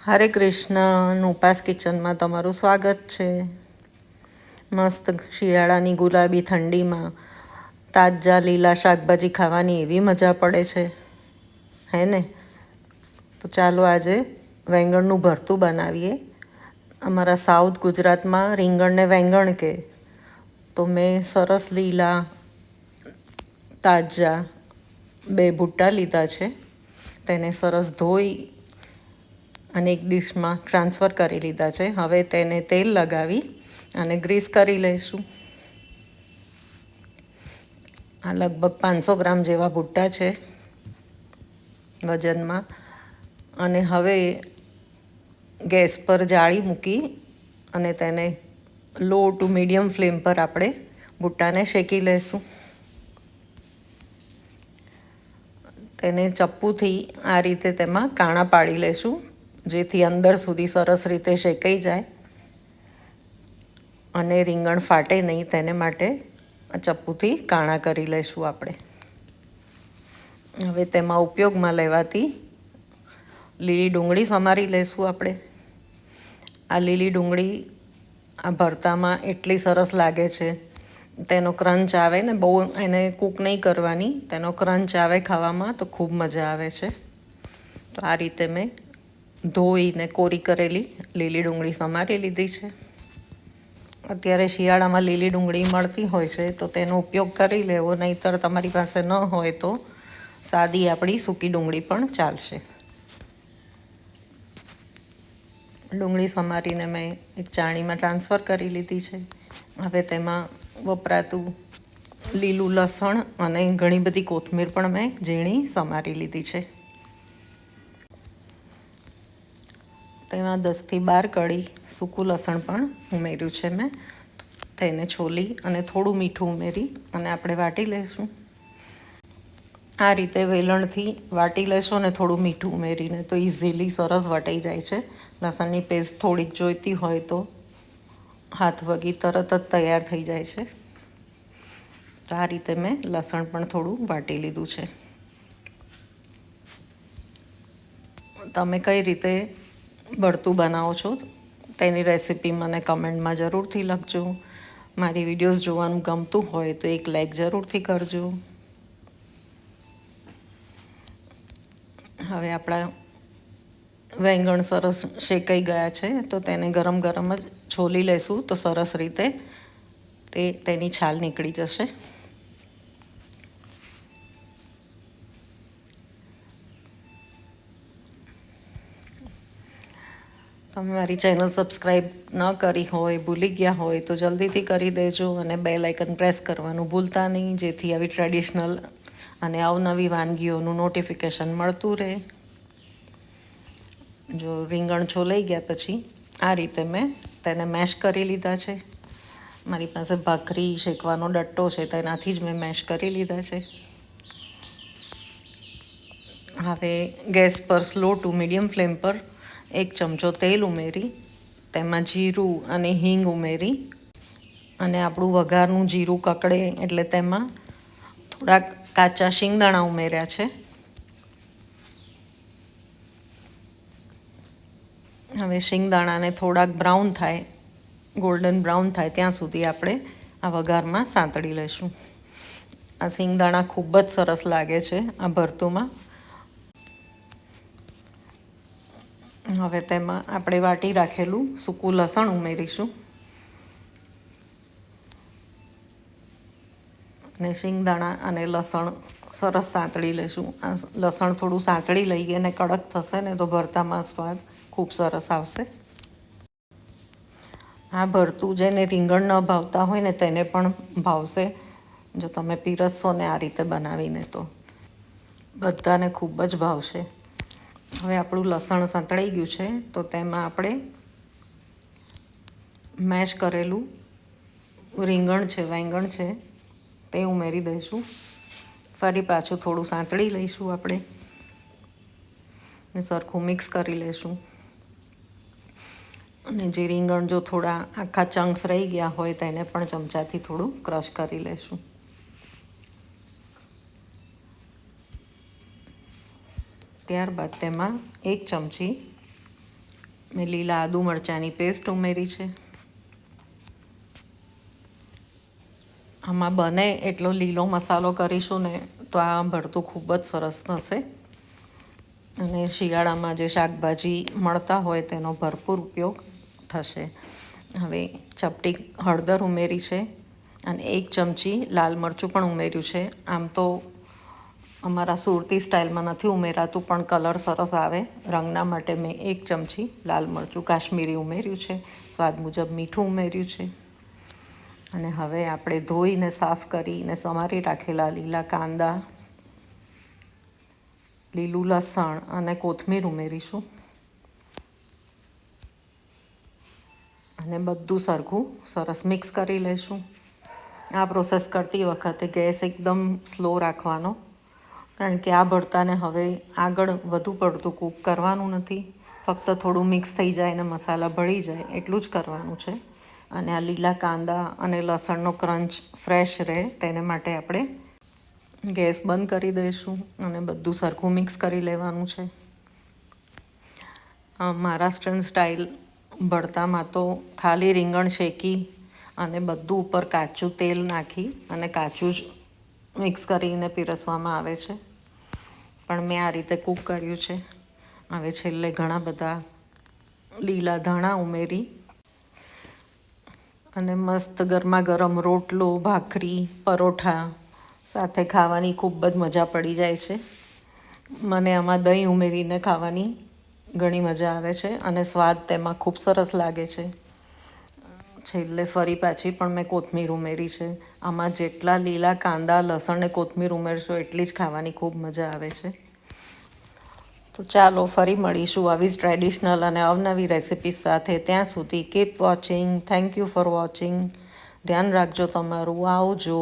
હરે કૃષ્ણ ઉપાસ કિચનમાં તમારું સ્વાગત છે. મસ્ત શિયાળાની ગુલાબી ઠંડીમાં તાજા લીલા શાકભાજી ખાવાની એવી મજા પડે છે, હે ને? તો ચાલો આજે વેંગણનું ભરતું બનાવીએ. અમારા સાઉથ ગુજરાતમાં રીંગણને વેંગણ કહે. તો મેં સરસ લીલા તાજા 2 ભૂટ્ટા લીધા છે. તેને સરસ ધોઈ અને એક ડીશમાં ટ્રાન્સફર કરી લીધા છે. હવે તેને તેલ લગાવી અને ગ્રીસ કરી લઈશું. આ લગભગ 500 ગ્રામ જેવા ભૂટ્ટા છે વજનમાં. અને હવે ગેસ પર જાળી મૂકી અને તેને લો ટુ મીડિયમ ફ્લેમ પર આપણે ભૂટ્ટાને શેકી લઈશું. તેને ચપ્પુથી આ રીતે તેમાં કાણા પાડી લઈશું, જેથી અંદર સુધી સરસ રીતે શેકાઈ જાય અને રીંગણ ફાટે નહીં. તેને માટે આ ચપ્પુથી કાણા કરી લઈશું આપણે. હવે તેમાં ઉપયોગમાં લેવાતી લીલી ડુંગળી સમારી લઈશું આપણે. આ લીલી ડુંગળી આ ભરતામાં એટલી સરસ લાગે છે. તેનો ક્રંચ આવે ને, બહુ એને કૂક નહીં કરવાની, તેનો ક્રંચ આવે ખાવામાં તો ખૂબ મજા આવે છે. તો આ રીતે મેં ધોઈને કોરી કરેલી લીલી ડુંગળી સમારી લીધી છે. અત્યારે શિયાળામાં લીલી ડુંગળી મળતી હોય છે તો તેનો ઉપયોગ કરી લેવો, નહીંતર તમારી પાસે ન હોય તો સાદી આપણી સૂકી ડુંગળી પણ ચાલશે. ડુંગળી સમારીને મેં એક ચાણીમાં ટ્રાન્સફર કરી લીધી છે. હવે તેમાં વપરાતું લીલું લસણ અને ઘણી બધી કોથમીર પણ મેં ઝીણી સમારી લીધી છે. તેમાં 10થી 12 કળી સૂકું લસણ પણ ઉમેર્યું છે મેં. તેને છોલી અને થોડું મીઠું ઉમેરી અને આપણે વાટી લઈશું. આ રીતે વેલણથી વાટી લેશો ને થોડું મીઠું ઉમેરીને તો ઇઝીલી સરસ વટાઈ જાય છે. લસણની પેસ્ટ થોડીક જોઈતી હોય તો હાથ વગી તરત જ તૈયાર થઈ જાય છે. તો આ રીતે મેં લસણ પણ થોડું વાટી લીધું છે. તમે કઈ રીતે ભરતું બનાવો છો તેની રેસીપી મને કમેન્ટમાં જરૂરથી લખજો. મારી વિડીયોઝ જોવાનું ગમતું હોય તો એક લાઈક જરૂરથી કરજો. હવે આપણા વેંગણ સરસ શેકાઈ ગયા છે તો તેને ગરમ ગરમ જ છોલી લેશું તો સરસ રીતે તેની છાલ નીકળી જશે. તમે મારી ચેનલ સબસ્ક્રાઈબ ન કરી હોય, ભૂલી ગયા હોય તો જલ્દીથી કરી દેજો અને બેલ આઇકન પ્રેસ કરવાનું ભૂલતા નહીં, જેથી આવી ટ્રેડિશનલ અને અવનવી વાનગીઓનું નોટિફિકેશન મળતું રહે. જો રીંગણ છોલાઈ ગયા પછી આ રીતે મેં તેને મેશ કરી લીધા છે. મારી પાસે ભાખરી શેકવાનો ડટ્ટો છે, તેનાથી જ મેં મેશ કરી લીધા છે. હવે ગેસ પર સ્લો ટુ મીડિયમ ફ્લેમ પર 1 ચમચો તેલ ઉમેરી તેમાં જીરું અને હિંગ ઉમેરી અને આપણું વઘારનું જીરું કકડે એટલે તેમાં થોડાક કાચા શિંગદાણા ઉમેર્યા છે. હવે શિંગદાણાને થોડાક બ્રાઉન થાય, ગોલ્ડન બ્રાઉન થાય ત્યાં સુધી આપણે આ વઘારમાં સાંતળી લઈશું. આ શિંગદાણા ખૂબ જ સરસ લાગે છે આ ભરતુંમાં. હવે તેમાં આપણે વાટી રાખેલું સૂકું લસણ ઉમેરીશું અને શિંગદાણા અને લસણ સરસ સાંતળી લઈશું. આ લસણ થોડું સાંતળી લઈએ અને કડક થશે ને તો ભરતામાં સ્વાદ ખૂબ સરસ આવશે. આ ભરતું જેને રીંગણ ન ભાવતા હોય ને તેને પણ ભાવશે જો તમે પીરસશો ને આ રીતે બનાવીને, તો બધાને ખૂબ જ ભાવશે. હવે આપણું લસણ સાંતળાઈ ગયું છે તો તેમાં આપણે મેશ કરેલું રીંગણ છે, વેંગણ છે તે ઉમેરી દઈશું. ફરી પાછું થોડું સાંતળી લઈશું આપણે ને સરખું મિક્સ કરી લઈશું. અને જે રીંગણ જો થોડા આખા ચંક્સ રહી ગયા હોય તેને પણ ચમચાથી થોડું ક્રશ કરી લઈશું. ત્યારબાદ તેમાં 1 ચમચી મેં લીલા આદુ મરચાંની પેસ્ટ ઉમેરી છે. આમાં બને એટલો લીલો મસાલો કરીશું ને તો આ ભરતું ખૂબ જ સરસ થશે. અને શિયાળામાં જે શાકભાજી મળતા હોય તેનો ભરપૂર ઉપયોગ થશે. હવે ચપટી હળદર ઉમેરી છે અને 1 ચમચી લાલ મરચું પણ ઉમેર્યું છે. આમ તો અમારા સુરતી સ્ટાઇલમાં નથી ઉમેરાતું, પણ કલર સરસ આવે રંગના માટે મેં 1 ચમચી લાલ મરચું કાશ્મીરી ઉમેર્યું છે. સ્વાદ મુજબ મીઠું ઉમેર્યું છે. અને હવે આપણે ધોઈને સાફ કરીને સમારી રાખેલા લીલા કાંદા, લીલું લસણ અને કોથમીર ઉમેરીશું. અને બધું સરખું સરસ મિક્સ કરી લઈશું. આ પ્રોસેસ કરતી વખતે ગેસ એકદમ સ્લો રાખવાનો, કારણ કે આ ભરતાને હવે આગળ વધુ પડતું કૂક કરવાનું નથી. ફક્ત થોડું મિક્સ થઈ જાય અને મસાલા ભળી જાય એટલું જ કરવાનું છે. અને આ લીલા કાંદા અને લસણનો ક્રંચ ફ્રેશ રહે તેને માટે આપણે ગેસ બંધ કરી દઈશું અને બધું સરખું મિક્સ કરી લેવાનું છે. મહારાષ્ટ્રન સ્ટાઇલ ભરતામાં તો ખાલી રીંગણ શેકી અને બધું ઉપર કાચું તેલ નાખી અને કાચું જ મિક્સ કરીને પીરસવામાં આવે છે, પણ મેં આ રીતે કૂક કર્યું છે. હવે છેલ્લે ઘણા બધા લીલા ધાણા ઉમેરી અને મસ્ત ગરમા ગરમ રોટલો, ભાખરી, પરોઠા સાથે ખાવાની ખૂબ જ મજા પડી જાય છે. મને આમાં દહીં ઉમેરીને ખાવાની ઘણી મજા આવે છે અને સ્વાદ તેમાં ખૂબ સરસ લાગે છે. છેલ્લે ફરી પાછી પણ મેં કોથમીર ઉમેરી છે. આમાં જેટલા લીલા કાંદા, લસણ ને કોથમીર ઉમેરશો એટલી જ ખાવાની ખૂબ મજા આવે છે. તો ચાલો ફરી મળીશું આવી જ ટ્રેડિશનલ અને અવનવી રેસિપી સાથે. ત્યાં સુધી keep watching. Thank you for watching. ધ્યાન રાખજો તમારું. આવજો.